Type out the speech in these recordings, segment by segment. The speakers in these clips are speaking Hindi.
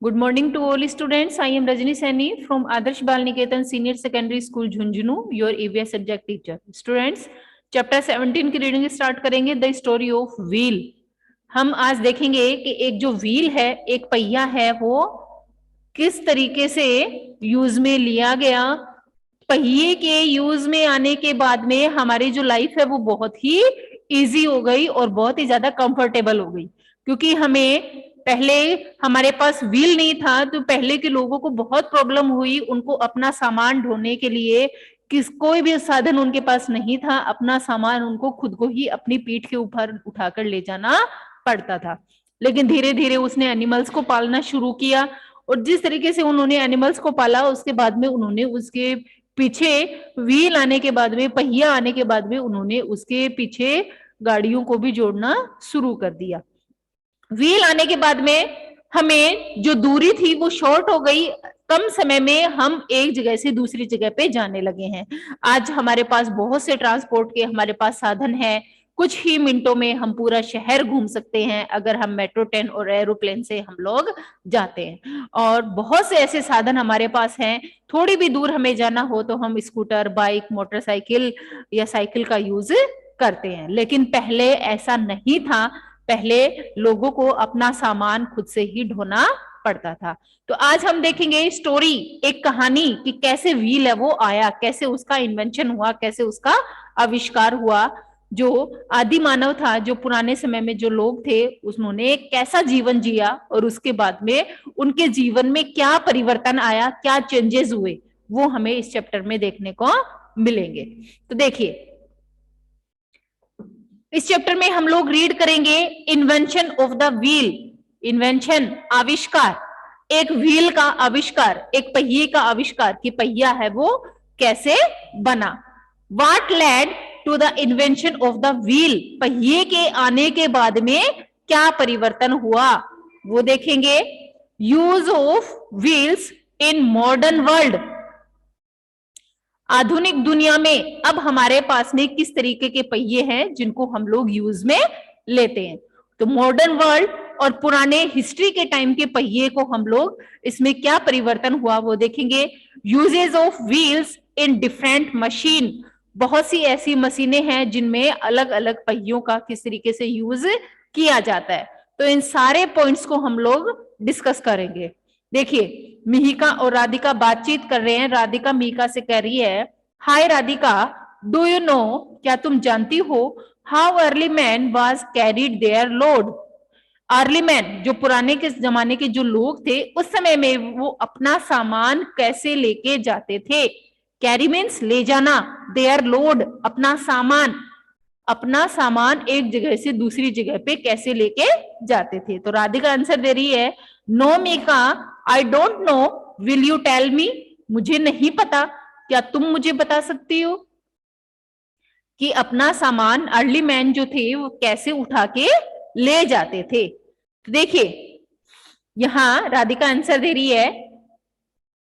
Good morning to all students. I am Rajni Saini from Adarsh Bal Niketan Senior Secondary School Jhunjhunu, your EVS subject teacher. Students, chapter 17 की रीडिंग स्टार्ट करेंगे, द स्टोरी ऑफ व्हील। हम आज देखेंगे कि एक जो व्हील है, एक पहिया है, वो किस तरीके से यूज में लिया गया। पहिए के यूज में आने के बाद में हमारी जो लाइफ है वो बहुत ही इजी हो गई और बहुत ही ज्यादा कंफर्टेबल हो गई, क्योंकि हमें पहले हमारे पास व्हील नहीं था तो पहले के लोगों को बहुत प्रॉब्लम हुई। उनको अपना सामान ढोने के लिए कोई भी साधन उनके पास नहीं था। अपना सामान उनको खुद को ही अपनी पीठ के ऊपर उठाकर ले जाना पड़ता था। लेकिन धीरे धीरे उसने एनिमल्स को पालना शुरू किया, और जिस तरीके से उन्होंने एनिमल्स को पाला उसके बाद में उन्होंने उसके पीछे व्हील आने के बाद में, पहिया आने के बाद में, उन्होंने उसके पीछे गाड़ियों को भी जोड़ना शुरू कर दिया। व्हील आने के बाद में हमें जो दूरी थी वो शॉर्ट हो गई। कम समय में हम एक जगह से दूसरी जगह पे जाने लगे हैं। आज हमारे पास बहुत से ट्रांसपोर्ट के हमारे पास साधन है। कुछ ही मिनटों में हम पूरा शहर घूम सकते हैं अगर हम मेट्रो ट्रेन और एरोप्लेन से हम लोग जाते हैं। और बहुत से ऐसे साधन हमारे पास हैं। थोड़ी भी दूर हमें जाना हो तो हम स्कूटर, बाइक, मोटरसाइकिल या साइकिल का यूज करते हैं। लेकिन पहले ऐसा नहीं था। पहले लोगों को अपना सामान खुद से ही ढोना पड़ता था। तो आज हम देखेंगे स्टोरी, एक कहानी कि कैसे व्हील है वो आया, कैसे उसका इन्वेंशन हुआ, कैसे उसका आविष्कार हुआ। जो आदि मानव था, जो पुराने समय में जो लोग थे, उन्होंने कैसा जीवन जिया और उसके बाद में उनके जीवन में क्या परिवर्तन आया, क्या चेंजेस हुए, वो हमें इस चैप्टर में देखने को मिलेंगे। तो देखिए, इस चैप्टर में हम लोग रीड करेंगे invention of the wheel. Invention, आविष्कार, एक व्हील का आविष्कार, एक पहिए का आविष्कार कि पहिया है वो कैसे बना। What led to the invention of the wheel, पहिए के आने के बाद में क्या परिवर्तन हुआ वो देखेंगे। Use of wheels in modern world, आधुनिक दुनिया में अब हमारे पास में किस तरीके के पहिए हैं जिनको हम लोग यूज में लेते हैं। तो मॉडर्न वर्ल्ड और पुराने हिस्ट्री के टाइम के पहिए को हम लोग इसमें क्या परिवर्तन हुआ वो देखेंगे। Usage of wheels in different machine, बहुत सी ऐसी मशीनें हैं जिनमें अलग अलग पहियों का किस तरीके से यूज किया जाता है। तो इन सारे पॉइंट्स को हम लोग डिस्कस करेंगे। देखिए, मिहिका और राधिका बातचीत कर रहे हैं। राधिका मिहिका से कह रही है, hi Radhika, do you know, क्या तुम जानती हो, how early man was carried their load. Early man, जो पुराने के जमाने के जो लोग थे, उस समय में वो अपना सामान कैसे लेके जाते थे। कैरी मीन्स ले जाना, देयर लोड, अपना सामान, अपना सामान एक जगह से दूसरी जगह पे कैसे लेके जाते थे। तो राधिका आंसर दे रही है, no Mika, I don't know, will you tell me, मुझे नहीं पता, क्या तुम मुझे बता सकती हो कि अपना सामान अर्ली मैन जो थे वो कैसे उठा के ले जाते थे। तो देखिए, यहां राधिका आंसर दे रही है,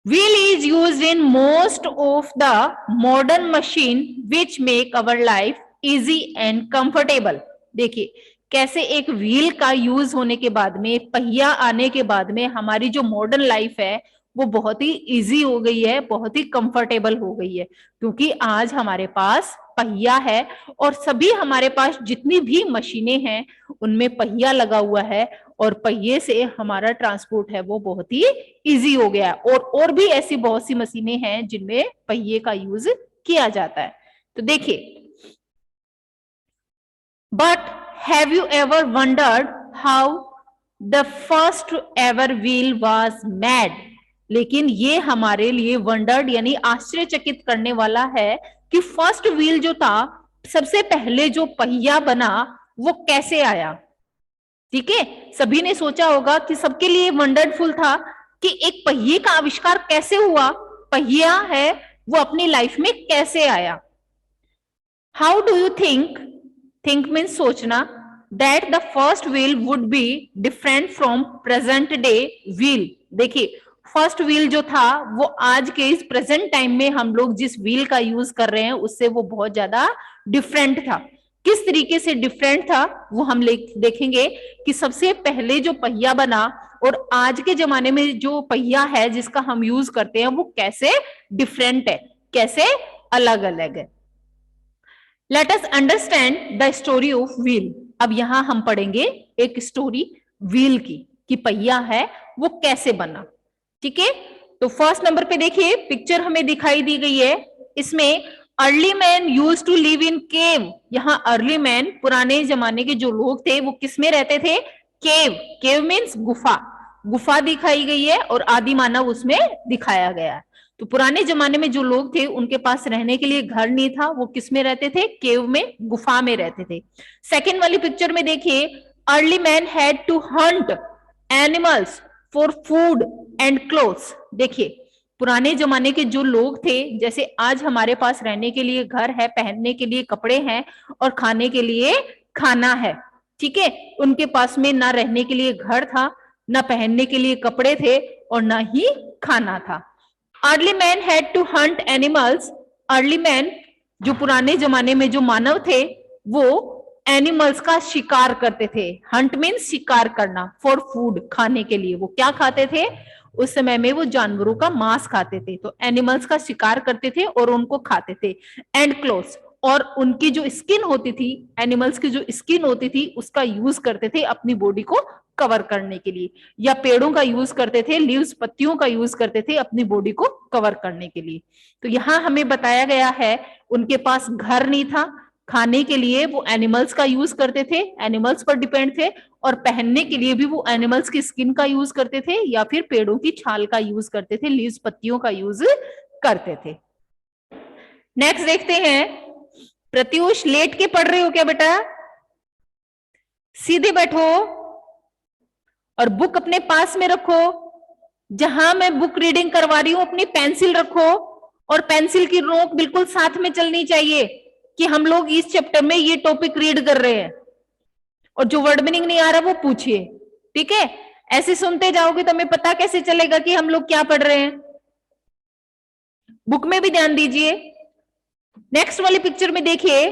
wheel is used in most of the modern machine which make our life easy and comfortable। देखिए, कैसे एक व्हील का यूज होने के बाद में, पहिया आने के बाद में हमारी जो मॉडर्न लाइफ है वो बहुत ही इजी हो गई है, बहुत ही कंफर्टेबल हो गई है, क्योंकि आज हमारे पास पहिया है। और सभी हमारे पास जितनी भी मशीनें हैं उनमें पहिया लगा हुआ है, और पहिए से हमारा ट्रांसपोर्ट है वो बहुत ही इजी हो गया है। और भी ऐसी बहुत सी मशीनें हैं जिनमें पहिए का यूज किया जाता है। तो देखिए, but have you ever wondered how the first ever wheel was made. लेकिन ये हमारे लिए वंडर्ड यानी आश्चर्यचकित करने वाला है कि फर्स्ट व्हील जो था, सबसे पहले जो पहिया बना, वो कैसे आया। ठीक है, सभी ने सोचा होगा कि सबके लिए वंडरफुल था कि एक पहिए का आविष्कार कैसे हुआ, पहिया है वो अपनी लाइफ में कैसे आया। How do you think, think means सोचना, that the first wheel would be different from present day wheel. देखिए, फर्स्ट व्हील जो था वो आज के इस प्रेजेंट टाइम में हम लोग जिस व्हील का यूज कर रहे हैं उससे वो बहुत ज्यादा डिफरेंट था। किस तरीके से डिफरेंट था वो हम देखेंगे कि सबसे पहले जो पहिया बना और आज के जमाने में जो पहिया है जिसका हम यूज करते हैं वो कैसे डिफरेंट है, कैसे अलग अलग है। Let us understand the story of wheel. अब यहां हम पढ़ेंगे एक स्टोरी व्हील की, कि पहिया है वो कैसे बना। ठीक है, तो फर्स्ट नंबर पे देखिए पिक्चर हमें दिखाई दी गई है। इसमें early man use to live in cave. यहाँ अर्ली मैन, पुराने जमाने के जो लोग थे वो किस में रहते थे? केव। केव मीन्स गुफा। गुफा दिखाई गई है और आदि मानव उसमें दिखाया गया है। तो पुराने जमाने में जो लोग थे उनके पास रहने के लिए घर नहीं था, वो किस में रहते थे? केव में, गुफा में रहते थे। सेकेंड वाली पिक्चर में देखिए, early man had to hunt animals for food and clothes. देखिए पुराने जमाने के जो लोग थे, जैसे आज हमारे पास रहने के लिए घर है, पहनने के लिए कपड़े हैं और खाने के लिए खाना है, ठीक है, उनके पास में ना रहने के लिए घर था, ना पहनने के लिए कपड़े थे और ना ही खाना था। Early man had to hunt animals. Early man, जो पुराने जमाने में जो मानव थे, वो एनिमल्स का शिकार करते थे। हंट मीन्स शिकार करना, फॉर फूड, खाने के लिए। वो क्या खाते थे? उस समय में वो जानवरों का मांस खाते थे, तो एनिमल्स का शिकार करते थे और उनको खाते थे। एंड क्लोथ्स, और उनकी जो स्किन होती थी, एनिमल्स की जो स्किन होती थी उसका यूज करते थे अपनी बॉडी को कवर करने के लिए, या पेड़ों का यूज करते थे, लीव्स, पत्तियों का यूज करते थे अपनी बॉडी को कवर करने के लिए। तो यहाँ हमें बताया गया है उनके पास घर नहीं था, खाने के लिए वो एनिमल्स का यूज करते थे, एनिमल्स पर डिपेंड थे, और पहनने के लिए भी वो एनिमल्स की स्किन का यूज करते थे या फिर पेड़ों की छाल का यूज करते थे, लीव्स, पत्तियों का यूज करते थे। नेक्स्ट देखते हैं। प्रत्युष, लेट के पढ़ रहे हो क्या बेटा? सीधे बैठो और बुक अपने पास में रखो। जहां मैं बुक रीडिंग करवा रही हूं अपनी पेंसिल रखो, और पेंसिल की नोक बिल्कुल साथ में चलनी चाहिए कि हम लोग इस चैप्टर में ये टॉपिक रीड कर रहे हैं। और जो वर्ड मीनिंग नहीं आ रहा वो पूछिए, ठीक है? ऐसे सुनते जाओगे तो हमें पता कैसे चलेगा कि हम लोग क्या पढ़ रहे हैं? बुक में भी ध्यान दीजिए। नेक्स्ट वाली पिक्चर में देखिए,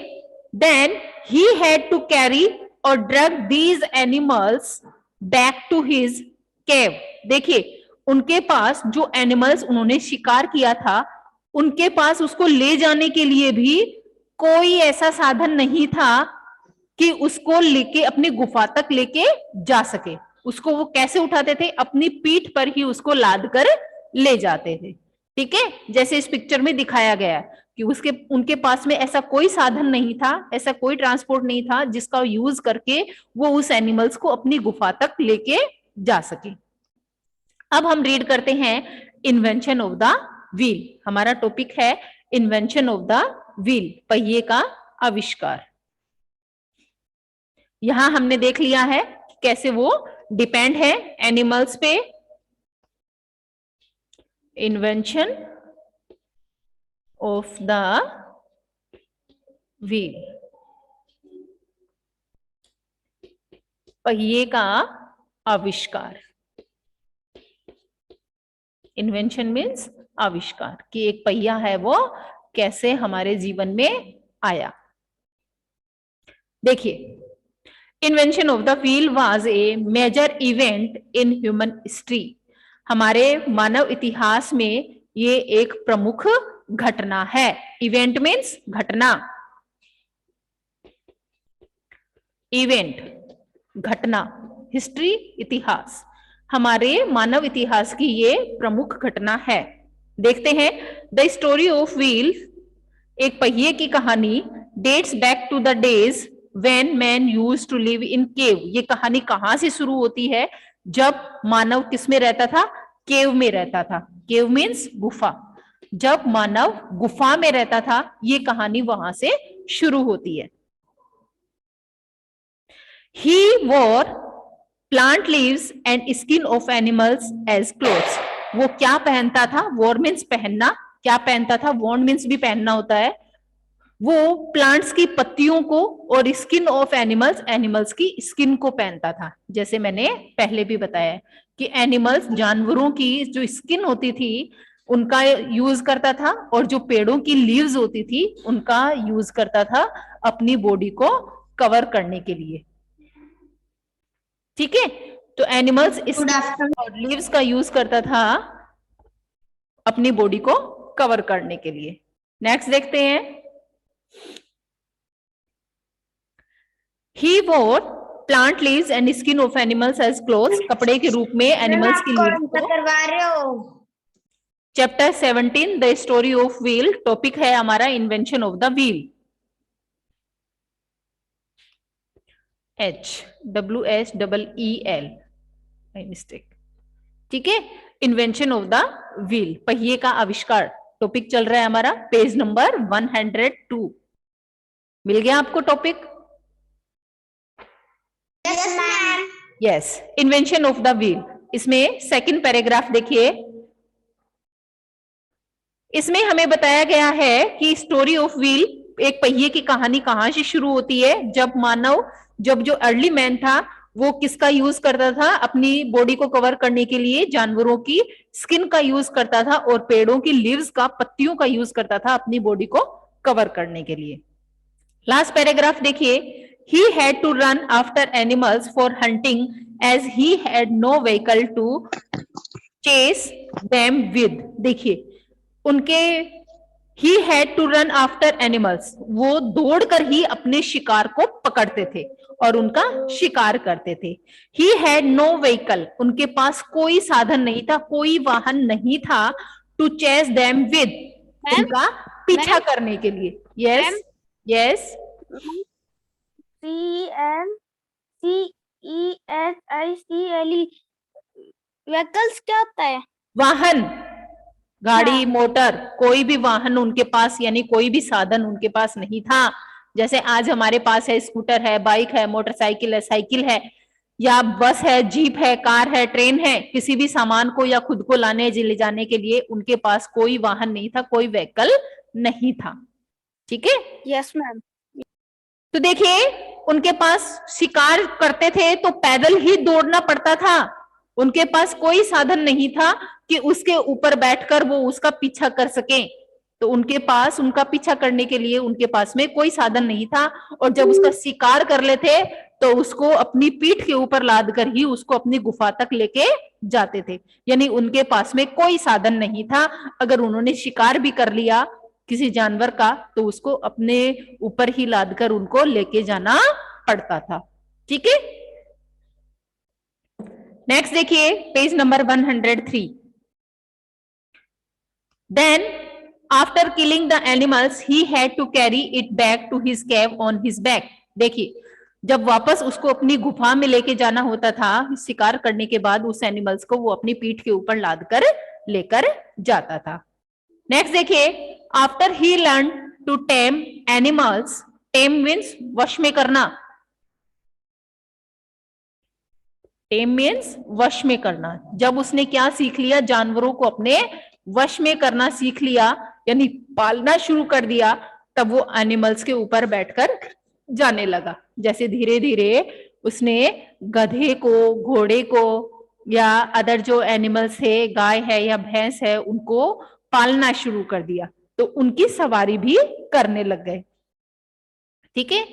then he had to carry or drag these animals back to his cave. देखिए उनके पास जो एनिमल्स उन्होंने शिकार किया था, उनके पास उसको ले जाने के लिए भी कोई ऐसा साधन नहीं था कि उसको लेके अपनी गुफा तक लेके जा सके। उसको वो कैसे उठाते थे? अपनी पीठ पर ही उसको लाद कर ले जाते थे, ठीक है, जैसे इस पिक्चर में दिखाया गया कि उनके पास में ऐसा कोई साधन नहीं था, ऐसा कोई ट्रांसपोर्ट नहीं था जिसका यूज करके वो उस एनिमल्स को अपनी गुफा तक लेके जा सके। अब हम रीड करते हैं इन्वेंशन ऑफ द व्हील। हमारा टॉपिक है इन्वेंशन ऑफ द व्हील, पहिए का आविष्कार। यहां हमने देख लिया है कैसे वो डिपेंड है एनिमल्स पे। इन्वेंशन ऑफ द व्हील, पहिए का आविष्कार। इन्वेंशन मीन्स आविष्कार, कि एक पहिया है वो कैसे हमारे जीवन में आया। देखिए, invention of the wheel was a major event in human history. हमारे मानव इतिहास में ये एक प्रमुख घटना है। इवेंट मीन्स घटना, इवेंट घटना, हिस्ट्री इतिहास, हमारे मानव इतिहास की ये प्रमुख घटना है। देखते हैं, द स्टोरी ऑफ व्हील, एक पहिए की कहानी, dates back to the days when man used to live in cave. ये कहानी कहां से शुरू होती है? जब मानव किस में रहता था? केव में रहता था। केव मीन्स गुफा। जब मानव गुफा में रहता था, ये कहानी वहां से शुरू होती है। He wore plant leaves and skin of animals as clothes. वो क्या पहनता था? Wore means पहनना। क्या पहनता था? Worn means भी पहनना होता है। वो प्लांट्स की पत्तियों को और स्किन ऑफ एनिमल्स, एनिमल्स की स्किन को पहनता था। जैसे मैंने पहले भी बताया कि एनिमल्स, जानवरों की जो स्किन होती थी उनका यूज करता था, और जो पेड़ों की लीव्स होती थी उनका यूज करता था अपनी बॉडी को कवर करने के लिए। ठीक है, तो एनिमल्स स्किन और लीव्स का यूज करता था अपनी बॉडी को कवर करने के लिए। नेक्स्ट देखते हैं, he wore plant leaves and skin of animals as clothes, कपड़े के रूप में एनिमल्स की लीव्स को। करवा रहे हो। Chapter 17 the story of wheel, topic है हमारा invention of the wheel. HWSEEL, mistake. ठीक है, इन्वेंशन ऑफ द व्हील, पहिए का आविष्कार, टॉपिक चल रहा है हमारा पेज नंबर 102। मिल गया आपको topic? Yes, invention of the wheel. इसमें सेकंड पैराग्राफ देखिए, इसमें हमें बताया गया है कि स्टोरी ऑफ व्हील, एक पहिए की कहानी कहां से शुरू होती है, जब जो अर्ली मैन था वो किसका यूज करता था अपनी बॉडी को कवर करने के लिए, जानवरों की स्किन का यूज करता था और पेड़ों की लीव्स का, पत्तियों का यूज करता था अपनी बॉडी को कवर करने के लिए। लास्ट पैराग्राफ देखिए, he had to run after animals for hunting as he had no vehicle to chase them with। देखिए उनके he had to run after animals, वो दौड़कर ही अपने शिकार को पकड़ते थे और उनका शिकार करते थे। he had no vehicle, उनके पास कोई साधन नहीं था, कोई वाहन नहीं था, to chase them with, उनका पीछा करने के लिए। यस यस, CNCESICLE, व्हीकल्स क्या होता है? वाहन, गाड़ी, मोटर, कोई भी वाहन उनके पास, यानी कोई भी साधन उनके पास नहीं था। जैसे आज हमारे पास है, स्कूटर है, बाइक है, मोटरसाइकिल है, साइकिल है, या बस है, जीप है, कार है, ट्रेन है, किसी भी सामान को या खुद को लाने ले जाने के लिए उनके पास कोई वाहन नहीं था, कोई व्हीकल नहीं था। ठीक है, यस मैम। तो देखिए उनके पास शिकार करते थे तो पैदल ही दौड़ना पड़ता था, उनके पास कोई साधन नहीं था कि उसके ऊपर बैठकर वो उसका पीछा कर सके, तो उनके पास उनका पीछा करने के लिए उनके पास में कोई साधन नहीं था, और जब उसका शिकार कर लेते तो उसको अपनी पीठ के ऊपर लाद कर ही उसको अपनी गुफा तक लेके जाते थे, यानी उनके पास में कोई साधन नहीं था। अगर उन्होंने शिकार भी कर लिया किसी जानवर का तो उसको अपने ऊपर ही लाद कर उनको लेके जाना पड़ता था। ठीक है, नेक्स्ट देखिए page number 103। Then after killing the animals he had to carry it back to his cave on his back. देखिए जब वापस उसको अपनी गुफा में लेके जाना होता था शिकार करने के बाद, उस एनिमल्स को वो अपनी पीठ के ऊपर लाद कर लेकर जाता था। नेक्स्ट देखिए, after he learn to tame animals, tame means वश में करना, टेम मीन्स वश में करना। जब उसने क्या सीख लिया, जानवरों को अपने वश में करना सीख लिया, यानी पालना शुरू कर दिया, तब वो एनिमल्स के ऊपर बैठकर जाने लगा। जैसे धीरे धीरे उसने गधे को, घोड़े को या अदर जो एनिमल्स है, गाय है या भैंस है, उनको पालना शुरू कर दिया तो उनकी सवारी भी करने लग गए। ठीक है,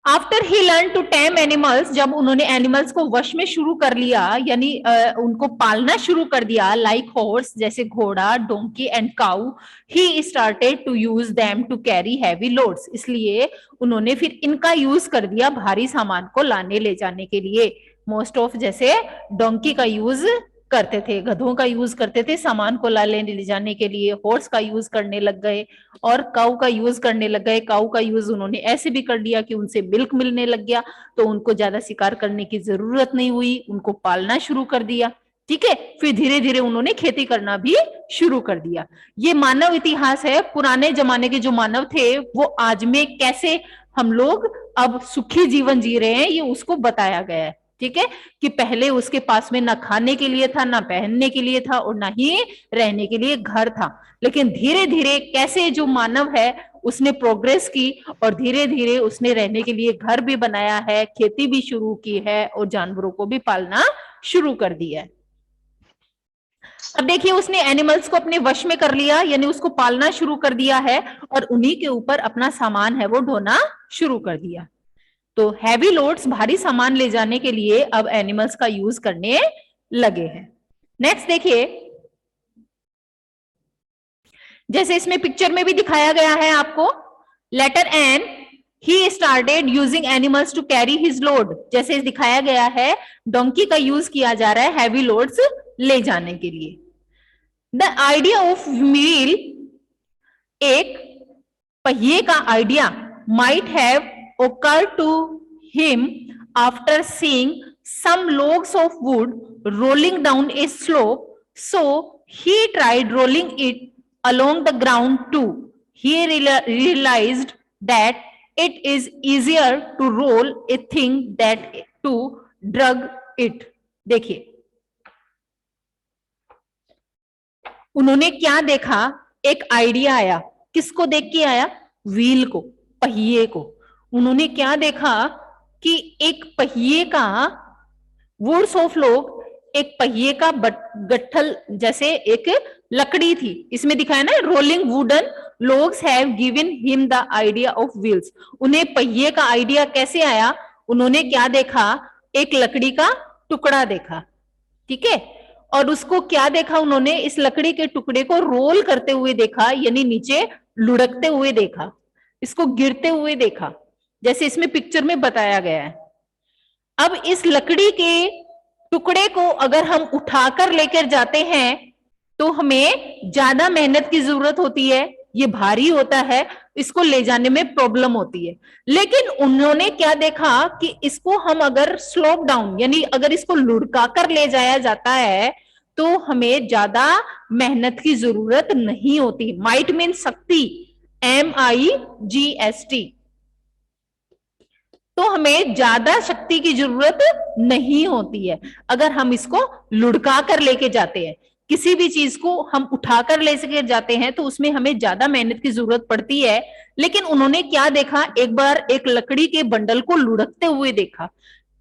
after he learn to tame animals, जब उन्होंने एनिमल्स को वश में शुरू कर लिया, यानी उनको पालना शुरू कर दिया, लाइक हॉर्स जैसे घोड़ा, donkey and cow, he started to use them to carry heavy loads, इसलिए उन्होंने फिर इनका यूज कर दिया भारी सामान को लाने ले जाने के लिए। मोस्ट ऑफ जैसे डोंकी का यूज करते थे, गधों का यूज करते थे सामान को लाने ले जाने के लिए, हॉर्स का यूज करने लग गए और काऊ का यूज करने लग गए। काऊ का यूज उन्होंने ऐसे भी कर लिया कि उनसे मिल्क मिलने लग गया, तो उनको ज्यादा शिकार करने की जरूरत नहीं हुई, उनको पालना शुरू कर दिया। ठीक है, फिर धीरे धीरे उन्होंने खेती करना भी शुरू कर दिया। ये मानव इतिहास है, पुराने जमाने के जो मानव थे वो आज में कैसे हम लोग अब सुखी जीवन जी रहे हैं, ये उसको बताया गया है। ठीक है, कि पहले उसके पास में ना खाने के लिए था, ना पहनने के लिए था और ना ही रहने के लिए घर था, लेकिन धीरे धीरे कैसे जो मानव है उसने प्रोग्रेस की और धीरे धीरे उसने रहने के लिए घर भी बनाया है, खेती भी शुरू की है और जानवरों को भी पालना शुरू कर दिया है। अब देखिए उसने एनिमल्स को अपने वश में कर लिया, यानी उसको पालना शुरू कर दिया है और उन्हीं के ऊपर अपना सामान है वो ढोना शुरू कर दिया। तो हैवी लोड्स, भारी सामान ले जाने के लिए अब एनिमल्स का यूज करने लगे हैं। नेक्स्ट देखिए, जैसे इसमें पिक्चर में भी दिखाया गया है आपको, later on, he started using animals to carry his load. जैसे दिखाया गया है, डोंकी का यूज किया जा रहा है हैवी लोड्स ले जाने के लिए। द आइडिया ऑफ व्हील, एक पहिए का idea, might have occur to him after seeing some logs of wood rolling down a slope, so he tried rolling it along the ground too. He realized that it is easier to roll a thing than to drag it. देखिए उन्होंने क्या देखा, एक आइडिया आया। किसको देख के आया? व्हील को, पहिए को। उन्होंने क्या देखा कि एक पहिए का, वुड्स ऑफ लोग, एक पहिए का गट्ठल जैसे एक लकड़ी थी, इसमें दिखाया ना, rolling wooden logs have given him the idea of wheels. उन्हें पहिए का आइडिया कैसे आया? उन्होंने क्या देखा? एक लकड़ी का टुकड़ा देखा, ठीक है, और उसको क्या देखा उन्होंने? इस लकड़ी के टुकड़े को रोल करते हुए देखा, यानी नीचे लुढ़कते हुए देखा, इसको गिरते हुए देखा, जैसे इसमें पिक्चर में बताया गया है। अब इस लकड़ी के टुकड़े को अगर हम उठाकर लेकर जाते हैं तो हमें ज्यादा मेहनत की जरूरत होती है, ये भारी होता है, इसको ले जाने में प्रॉब्लम होती है। लेकिन उन्होंने क्या देखा कि इसको हम अगर स्लोप डाउन, यानी अगर इसको लुढ़का कर ले जाया जाता है तो हमें ज्यादा मेहनत की जरूरत नहीं होती। माइट मीन शक्ति, MIGST, तो हमें ज्यादा शक्ति की जरूरत नहीं होती है अगर हम इसको लुढ़का कर लेके जाते हैं। किसी भी चीज को हम उठाकर ले सके जाते हैं तो उसमें हमें ज्यादा मेहनत की जरूरत पड़ती है। लेकिन उन्होंने क्या देखा, एक बार एक लकड़ी के बंडल को लुढ़कते हुए देखा।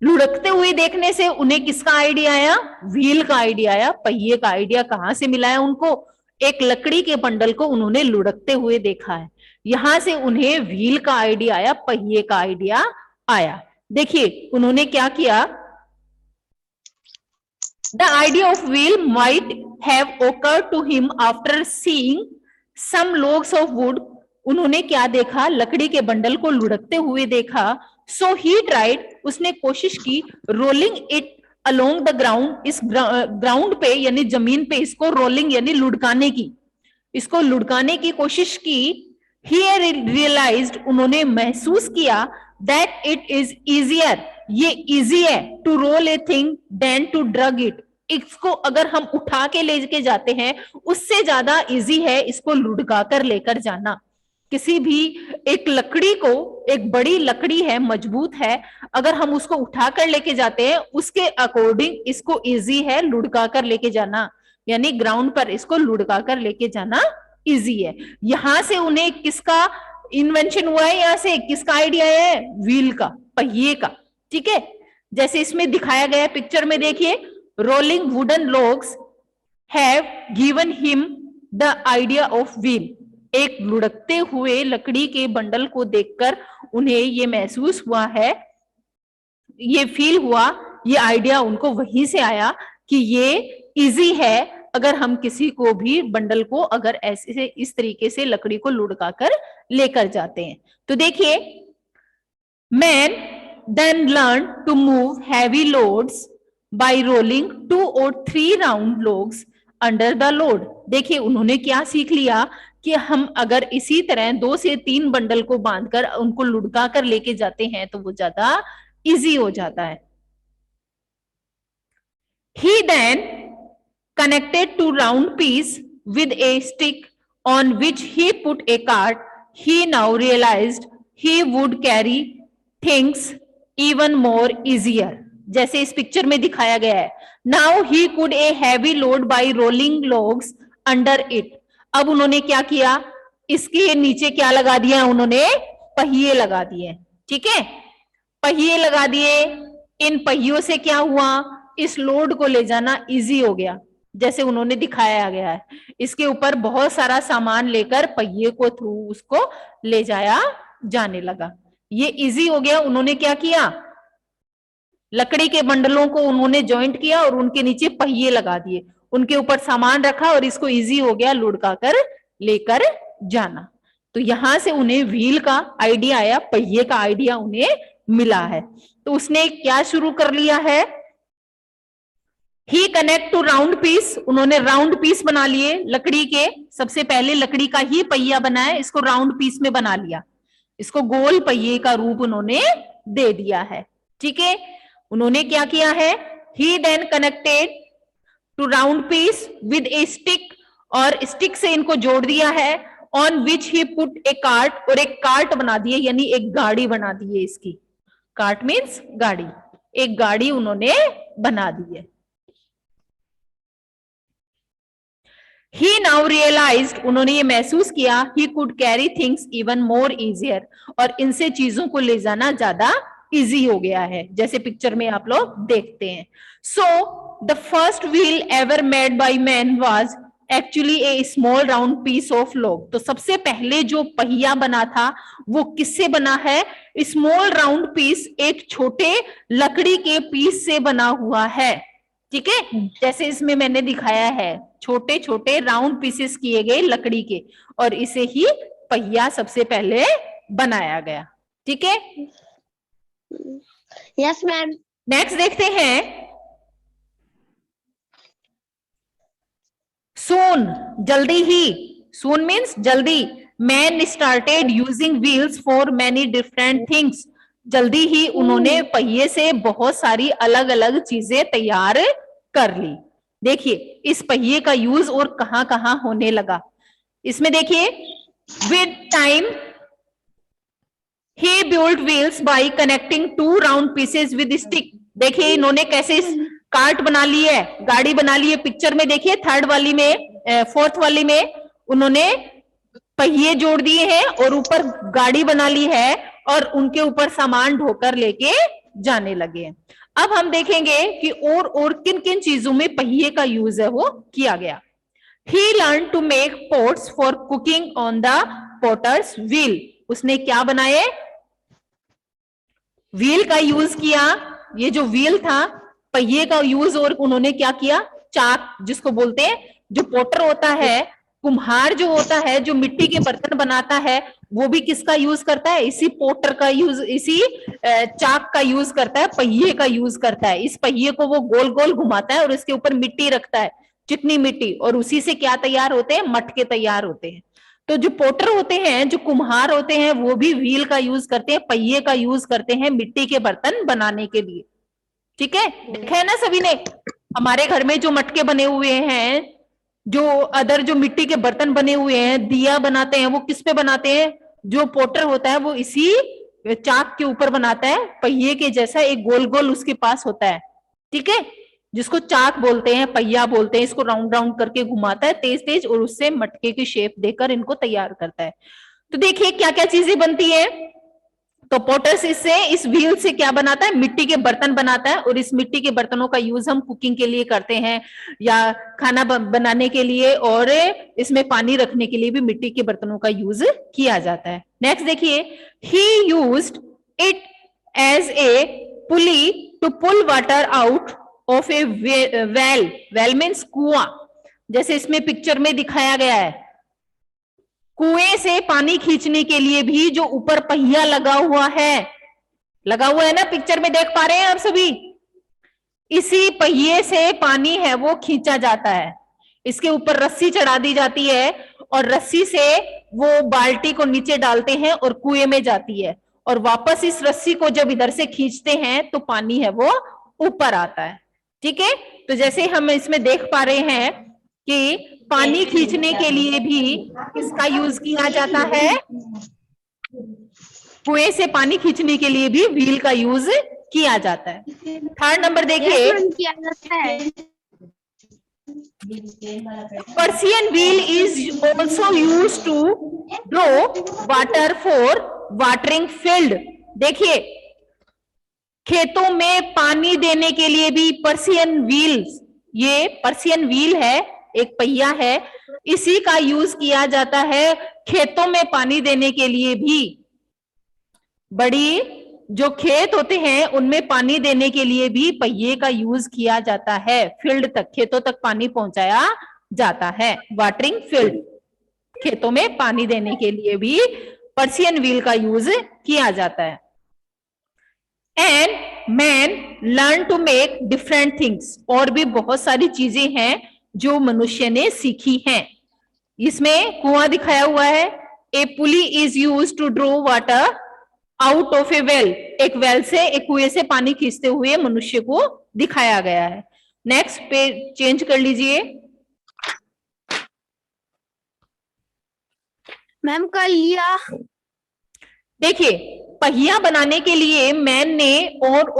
लुढ़कते हुए देखने से उन्हें किसका आइडिया आया? व्हील का आइडिया आया। पहिए का आइडिया कहां से मिला है उनको? एक लकड़ी के बंडल को उन्होंने लुढ़कते हुए देखा है, यहां से उन्हें व्हील का आइडिया आया, पहिए का आइडिया आया। देखिए उन्होंने क्या किया, the idea of wheel might have occurred to him after seeing some logs of wood. उन्होंने क्या देखा? लकड़ी के बंडल को लुढ़कते हुए देखा। सो ही ट्राइड, उसने कोशिश की, rolling it along the ground, इस ग्राउंड पे यानी जमीन पे इसको रोलिंग यानी लुढ़काने की, इसको लुढ़काने की कोशिश की। ही रियलाइज्ड, उन्होंने महसूस किया, दैट इट इज इजियर, ये इजी है, to roll a thing than to drag it. इसको अगर हम उठा के लेके जाते हैं उससे ज्यादा इजी है इसको लुढ़का कर लेकर जाना। किसी भी एक लकड़ी को, एक बड़ी लकड़ी है, मजबूत है, अगर हम उसको उठाकर लेके जाते हैं उसके अकॉर्डिंग इसको इजी है लुढ़का कर लेके जाना, यानी ग्राउंड पर इसको लुढ़का कर लेके जाना इजी है। यहां से उन्हें किसका इन्वेंशन हुआ है? यहां से किसका आइडिया है? व्हील का, पहिए का, ठीक है। जैसे इसमें दिखाया गया पिक्चर में देखिए, rolling wooden logs have given him the idea of wheel. एक लुढ़कते हुए लकड़ी के बंडल को देखकर उन्हें ये महसूस हुआ है, ये फील हुआ, ये आइडिया उनको वहीं से आया कि ये इजी है अगर हम किसी को भी बंडल को अगर ऐसे से इस तरीके से लकड़ी को लुढ़का कर लेकर जाते हैं। तो देखिए, man then learn to move heavy loads by rolling 2 or 3 round logs under the load. देखिए उन्होंने क्या सीख लिया कि हम अगर इसी तरह 2 से 3 बंडल को बांधकर उनको लुढ़का कर लेके जाते हैं तो वो ज्यादा इजी हो जाता है। He then connected 2 round piece with a stick on which he put a cart. He now realized he would carry things even more easier. जैसे इस पिक्चर में दिखाया गया है, now he could a heavy load by rolling logs under it. अब उन्होंने क्या किया? इसके नीचे क्या लगा दिया उन्होंने? पहिए लगा दिए, ठीक है, पहिए लगा दिए। इन पहियों से क्या हुआ? इस लोड को ले जाना इजी हो गया। जैसे उन्होंने दिखाया गया है। इसके ऊपर बहुत सारा सामान लेकर पहिए को थ्रू उसको ले जाया जाने लगा। ये इजी हो गया। उन्होंने क्या किया, लकड़ी के बंडलों को उन्होंने जॉइंट किया और उनके नीचे पहिए लगा दिए, उनके ऊपर सामान रखा और इसको इजी हो गया लुढ़का कर लेकर जाना। तो यहां से उन्हें व्हील का आइडिया आया, पहिए का आइडिया उन्हें मिला है। तो उसने क्या शुरू कर लिया है, ही कनेक्ट टू राउंड पीस, उन्होंने राउंड पीस बना लिए लकड़ी के। सबसे पहले लकड़ी का ही पहिया बनाया, इसको राउंड पीस में बना लिया, इसको गोल पहिए का रूप उन्होंने दे दिया है। ठीक है, उन्होंने क्या किया है, he then connected to round piece with a stick, और स्टिक से इनको जोड़ दिया है। On which he put a cart, और एक कार्ट बना दिए, यानी एक गाड़ी बना दी है इसकी। कार्ट मीन्स गाड़ी, एक गाड़ी उन्होंने बना दी है। ही नाउ रियलाइज्ड, उन्होंने ये महसूस किया, he could carry things even more easier, और इनसे चीजों को ले जाना ज्यादा इजी हो गया है, जैसे पिक्चर में आप लोग देखते हैं। So the first wheel ever made by man was actually a small round piece of log. तो सबसे पहले जो पहिया बना था वो किससे बना है, स्मॉल राउंड पीस, एक छोटे लकड़ी के पीस से बना हुआ है। ठीक है, जैसे इसमें मैंने दिखाया है, छोटे छोटे राउंड पीसेस किए गए लकड़ी के, और इसे ही पहिया सबसे पहले बनाया गया। ठीक है, यस मैम। नेक्स्ट देखते हैं, सून, जल्दी ही, सून मीन्स जल्दी, man started using wheels for many different things, जल्दी ही उन्होंने पहिए से बहुत सारी अलग अलग चीजें तैयार कर ली। देखिए इस पहिए का यूज और कहां कहां होने लगा, इसमें देखिए, with time he build wheels by connecting two round pieces with stick. देखिए इन्होंने कैसे कार्ट बना ली है, गाड़ी बना ली है। पिक्चर में देखिए थर्ड वाली में, फोर्थ वाली में उन्होंने पहिए जोड़ दिए हैं और ऊपर गाड़ी बना ली है, और उनके ऊपर सामान ढोकर लेके जाने लगे। अब हम देखेंगे कि और किन किन चीजों में पहिए का यूज है वो किया गया। He learned to make pots for cooking on the potter's wheel. उसने क्या बनाए, व्हील का यूज किया। ये जो व्हील था, पहिए का यूज, और उन्होंने क्या किया, चाक जिसको बोलते हैं, जो पोटर होता है, कुम्हार जो होता है, जो मिट्टी के बर्तन बनाता है, वो भी किसका यूज करता है, इसी पोटर का यूज, इसी चाक का यूज करता है, पहिए का यूज करता है। इस पहिए को वो गोल गोल घुमाता है और इसके ऊपर मिट्टी रखता है, चिकनी मिट्टी, और उसी से क्या तैयार होते हैं, मटके तैयार होते हैं। तो जो पोटर होते हैं, जो कुम्हार होते हैं, वो भी व्हील का यूज करते हैं, पहिए का यूज करते हैं मिट्टी के बर्तन बनाने के लिए। ठीक है, देखा है ना सभी ने, हमारे घर में जो मटके बने हुए हैं, जो अदर जो मिट्टी के बर्तन बने हुए हैं, दिया बनाते हैं, वो किस पे बनाते हैं, जो पोटर होता है वो इसी चाक के ऊपर बनाता है, पहिए के जैसा एक गोल गोल उसके पास होता है। ठीक है, जिसको चाक बोलते हैं, पहिया बोलते हैं, इसको राउंड राउंड करके घुमाता है तेज तेज, और उससे मटके की शेप देकर इनको तैयार करता है। तो देखिए क्या क्या चीजें बनती है। तो पोटर्स इससे, इस व्हील से क्या बनाता है, मिट्टी के बर्तन बनाता है, और इस मिट्टी के बर्तनों का यूज हम कुकिंग के लिए करते हैं, या खाना बनाने के लिए, और इसमें पानी रखने के लिए भी मिट्टी के बर्तनों का यूज किया जाता है। नेक्स्ट देखिए, he used it as a pulley to pull water out of a well, well means कुआं, जैसे इसमें पिक्चर में दिखाया गया है। कुएं से पानी खींचने के लिए भी जो ऊपर पहिया लगा हुआ है ना, पिक्चर में देख पा रहे हैं आप सभी, इसी पहिए से पानी है वो खींचा जाता है। इसके ऊपर रस्सी चढ़ा दी जाती है, और रस्सी से वो बाल्टी को नीचे डालते हैं और कुएं में जाती है, और वापस इस रस्सी को जब इधर से खींचते हैं तो पानी है वो ऊपर आता है। ठीक है, तो जैसे हम इसमें देख पा रहे हैं कि पानी खींचने के लिए भी इसका यूज किया जाता है, कुएं से पानी खींचने के लिए भी व्हील का यूज किया जाता है। थर्ड नंबर देखिए, Persian wheel is also use to draw water for watering field. देखिए खेतों में पानी देने के लिए भी पर्सियन व्हील्स ये पर्शियन व्हील है, एक पहिया है, इसी का यूज किया जाता है खेतों में पानी देने के लिए भी। बड़ी जो खेत होते हैं उनमें पानी देने के लिए भी पहिए का यूज किया जाता है, फील्ड तक, खेतों तक पानी पहुंचाया जाता है। वाटरिंग फील्ड, खेतों में पानी देने के लिए भी पर्शियन व्हील का यूज किया जाता है। And man learn to make different things, और भी बहुत सारी चीजें हैं जो मनुष्य ने सीखी हैं। इसमें कुआं दिखाया हुआ है, a pulley is use to draw water out of a well, एक वेल से, एक कुएं से पानी खींचते हुए मनुष्य को दिखाया गया है। नेक्स्ट पेज चेंज कर लीजिए। मैम कर लिया। देखिए, पहिया बनाने के लिए मैन ने और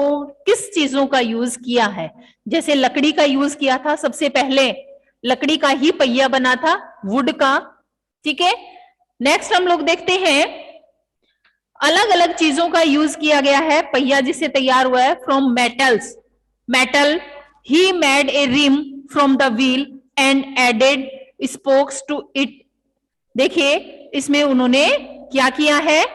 किस चीजों का यूज किया है। जैसे लकड़ी का यूज किया था, सबसे पहले लकड़ी का ही पहिया बना था, वुड का, ठीक है। नेक्स्ट हम लोग देखते हैं, अलग अलग चीजों का यूज किया गया है पहिया जिससे तैयार हुआ है। From metals, metal, he made a rim from the wheel and added spokes to it. देखिए, इसमें उन्होंने क्या किया है,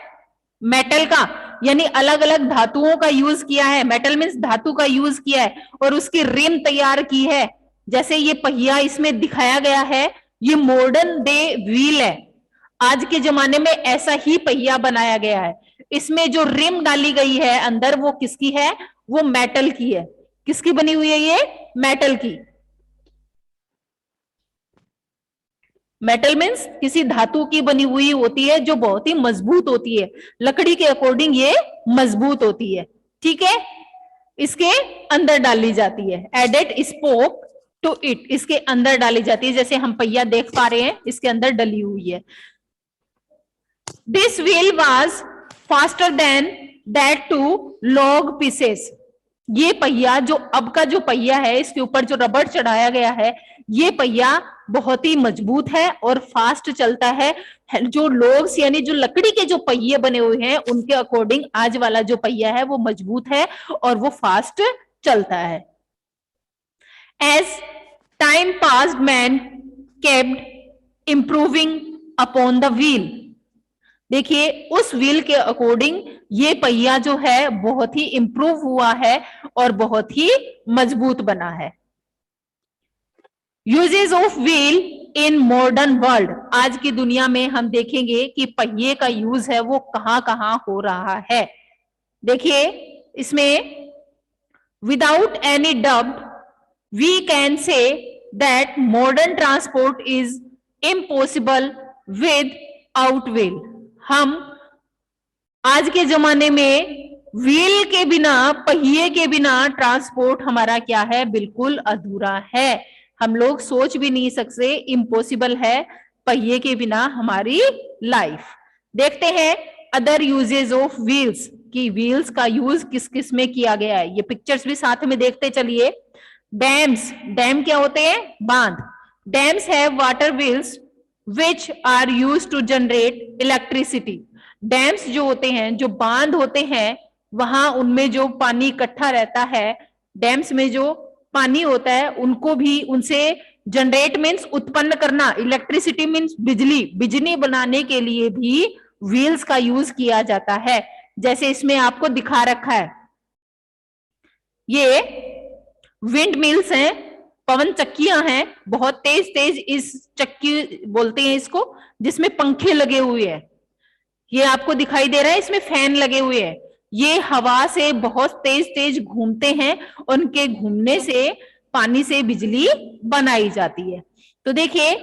मेटल का, यानी अलग अलग धातुओं का यूज किया है, मेटल मीन्स धातु का यूज किया है, और उसकी रिम तैयार की है। जैसे ये पहिया इसमें दिखाया गया है, ये मॉडर्न डे व्हील है, आज के जमाने में ऐसा ही पहिया बनाया गया है। इसमें जो रिम डाली गई है अंदर, वो किसकी है, वो मेटल की है। किसकी बनी हुई है ये, मेटल की। मेटल मीन्स किसी धातु की बनी हुई होती है जो बहुत ही मजबूत होती है, लकड़ी के अकॉर्डिंग ये मजबूत होती है, ठीक है। इसके अंदर डाली जाती है, एडेड स्पोक टू इट, इसके अंदर डाली जाती है। जैसे हम पहिया देख पा रहे हैं, इसके अंदर डली हुई है। This wheel was faster than that two log pieces. ये पहिया, जो अब का जो पहिया है, इसके ऊपर जो रबड़ चढ़ाया गया है, ये पहिया बहुत ही मजबूत है और फास्ट चलता है। जो लोग्स यानी जो लकड़ी के जो पहिए बने हुए हैं, उनके अकॉर्डिंग आज वाला जो पहिया है वो मजबूत है और वो फास्ट चलता है। As time passed man kept improving upon the wheel. देखिए, उस व्हील के अकॉर्डिंग ये पहिया जो है बहुत ही इंप्रूव हुआ है और बहुत ही मजबूत बना है। Uses of wheel in modern world, आज की दुनिया में हम देखेंगे कि पहिए का यूज है वो कहां कहां हो रहा है। देखिए, इसमें without any doubt we can say that modern transport is impossible without wheel. हम आज के जमाने में व्हील के बिना, पहिए के बिना ट्रांसपोर्ट हमारा क्या है, बिल्कुल अधूरा है। हम लोग सोच भी नहीं सकते, इम्पॉसिबल है पहिए के बिना हमारी लाइफ। देखते हैं अदर यूजेस ऑफ व्हील्स, कि व्हील्स का यूज किस किस में किया गया है। ये पिक्चर्स भी साथ में देखते चलिए। डैम्स, डैम क्या होते हैं, बांध। Dams have water wheels which are used to generate electricity. Dams जो होते हैं, जो बांध होते हैं, वहां उनमें जो पानी इकट्ठा रहता है, डैम्स में जो पानी होता है, उनको भी, उनसे जनरेट मीन्स उत्पन्न करना, इलेक्ट्रिसिटी मीन्स बिजली, बिजली बनाने के लिए भी व्हील्स का यूज किया जाता है। जैसे इसमें आपको दिखा रखा है, ये विंड मिल्स हैं, पवन चक्कियां हैं, बहुत तेज तेज इस चक्की बोलते हैं इसको, जिसमें पंखे लगे हुए हैं। ये आपको दिखाई दे रहा है, इसमें फैन लगे हुए हैं। ये हवा से बहुत तेज तेज घूमते हैं, उनके घूमने से पानी से बिजली बनाई जाती है। तो देखिए,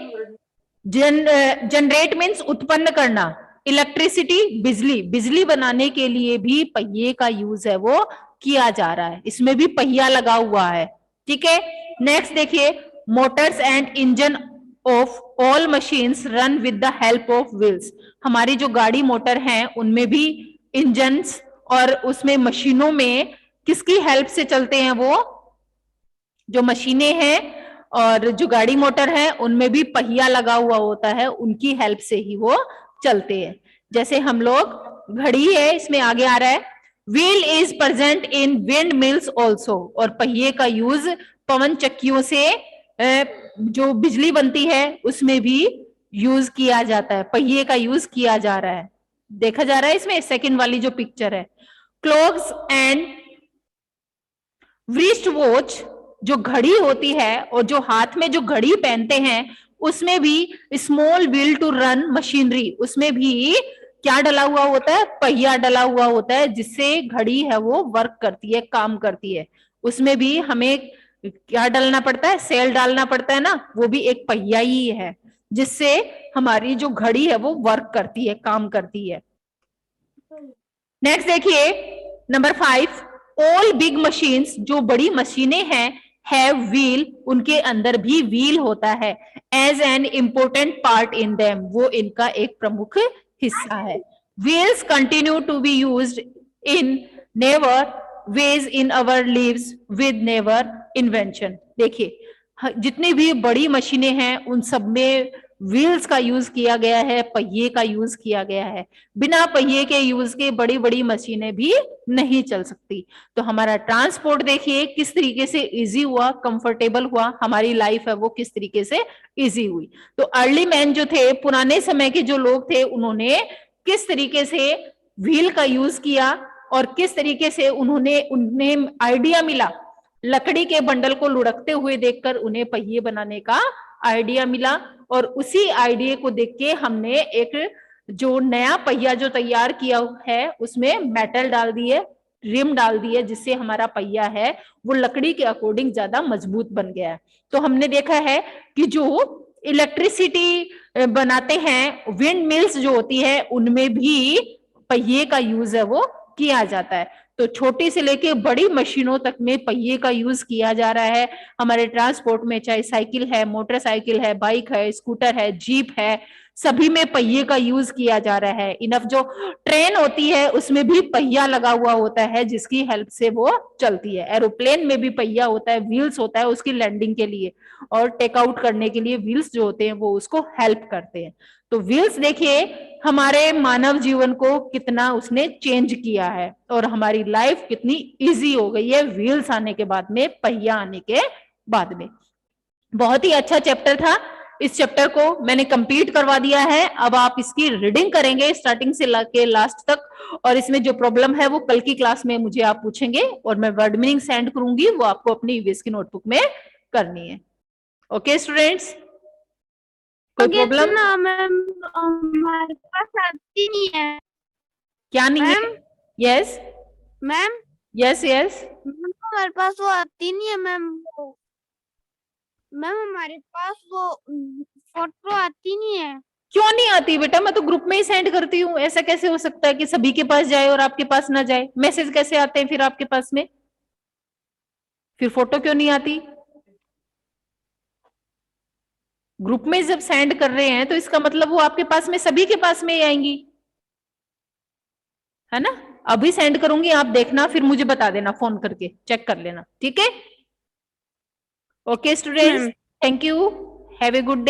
जनरेट मीन्स उत्पन्न करना, इलेक्ट्रिसिटी बिजली, बिजली बनाने के लिए भी पहिए का यूज है वो किया जा रहा है। इसमें भी पहिया लगा हुआ है, ठीक है। नेक्स्ट देखिए, Motors and engine of all machines run with the help of wheels. हमारी जो गाड़ी मोटर हैं उनमें भी इंजन्स और उसमें मशीनों में किसकी हेल्प से चलते हैं, वो जो मशीनें हैं और जो गाड़ी मोटर है उनमें भी पहिया लगा हुआ होता है, उनकी हेल्प से ही वो चलते हैं। जैसे हम लोग, घड़ी है, इसमें आगे आ रहा है, wheel is present in wind mills also, और पहिए का यूज पवन चक्कियों से जो बिजली बनती है उसमें भी यूज किया जाता है, पहिए का यूज किया जा रहा है, देखा जा रहा है इसमें सेकंड वाली जो पिक्चर है। क्लॉक्स एंड wrist वॉच, जो घड़ी होती है और जो हाथ में जो घड़ी पहनते हैं उसमें भी small wheel to run machinery, उसमें भी क्या डला हुआ होता है, पहिया डला हुआ होता है जिससे घड़ी है वो वर्क करती है, काम करती है। उसमें भी हमें क्या डालना पड़ता है, सेल डालना पड़ता है ना, वो भी एक पहिया ही है जिससे हमारी जो घड़ी है वो वर्क करती है, काम करती है। नेक्स्ट देखिए नंबर 5, ऑल बिग मशीन्स, जो बड़ी मशीनें हैं, हैव व्हील, उनके अंदर भी व्हील होता है, as an important part in them, वो इनका एक प्रमुख हिस्सा है। Wheels continue to be used in never ways in our lives with never invention. देखिए जितनी भी बड़ी मशीनें हैं उन सब में व्हील्स का यूज किया गया है, पहिए का यूज किया गया है। बिना पहिए के यूज के बड़ी बड़ी मशीनें भी नहीं चल सकती। तो हमारा ट्रांसपोर्ट देखिए किस तरीके से इजी हुआ, कंफर्टेबल हुआ, हमारी लाइफ है वो किस तरीके से इजी हुई। तो अर्ली मैन जो थे, पुराने समय के जो लोग थे, उन्होंने किस तरीके से व्हील का यूज किया और किस तरीके से उन्हें आइडिया मिला, लकड़ी के बंडल को लुढ़कते हुए देखकर उन्हें पहिए बनाने का आइडिया मिला, और उसी आइडिया को देख के हमने एक जो नया पहिया जो तैयार किया है उसमें मेटल डाल दिए, रिम डाल दिए, जिससे हमारा पहिया है वो लकड़ी के अकॉर्डिंग ज्यादा मजबूत बन गया है। तो हमने देखा है कि जो इलेक्ट्रिसिटी बनाते हैं, विंड मिल्स जो होती है, उनमें भी पहिए का यूज है वो किया जाता है। तो छोटी से लेके बड़ी मशीनों तक में पहिए का यूज किया जा रहा है हमारे ट्रांसपोर्ट में, चाहे साइकिल है, मोटरसाइकिल है, बाइक है, स्कूटर है, जीप है, सभी में पहिए का यूज किया जा रहा है। इनफ जो ट्रेन होती है उसमें भी पहिया लगा हुआ होता है जिसकी हेल्प से वो चलती है। एरोप्लेन में भी पहिया होता है, व्हील्स होता है उसकी लैंडिंग के लिए, और टेक आउट करने के लिए व्हील्स जो होते हैं वो उसको हेल्प करते हैं। तो व्हील्स देखिए हमारे मानव जीवन को कितना उसने चेंज किया है और हमारी लाइफ कितनी इजी हो गई है व्हील्स आने के बाद में, पहिया आने के बाद में। बहुत ही अच्छा चैप्टर था, इस चैप्टर को मैंने कंप्लीट करवा दिया है। अब आप इसकी रीडिंग करेंगे स्टार्टिंग से लेके लास्ट तक, और इसमें जो प्रॉब्लम है वो कल की क्लास में मुझे आप पूछेंगे और मैं वर्ड मीनिंग सेंड करूंगी, वो आपको अपनी ईवीएस की नोटबुक में करनी है। ओके स्टूडेंट्स, कोई प्रॉब्लम? ना मैम, हमारे पास आती नहीं है। क्या नहीं है? यस मैम, यस यस, हमारे पास वो आती नहीं है मैम। मैम हमारे पास वो फोटो आती नहीं है। क्यों नहीं आती बेटा? मैं तो ग्रुप में ही सेंड करती हूँ। ऐसा कैसे हो सकता है कि सभी के पास जाए और आपके पास ना जाए? मैसेज कैसे आते हैं फिर आपके पास में? फिर फोटो क्यों नहीं आती? ग्रुप में जब सेंड कर रहे हैं तो इसका मतलब वो आपके पास में, सभी के पास में ही आएंगी, है ना? अभी सेंड करूंगी, आप देखना, फिर मुझे बता देना, फोन करके चेक कर लेना, ठीक है? Okay students, thank you, have a good day.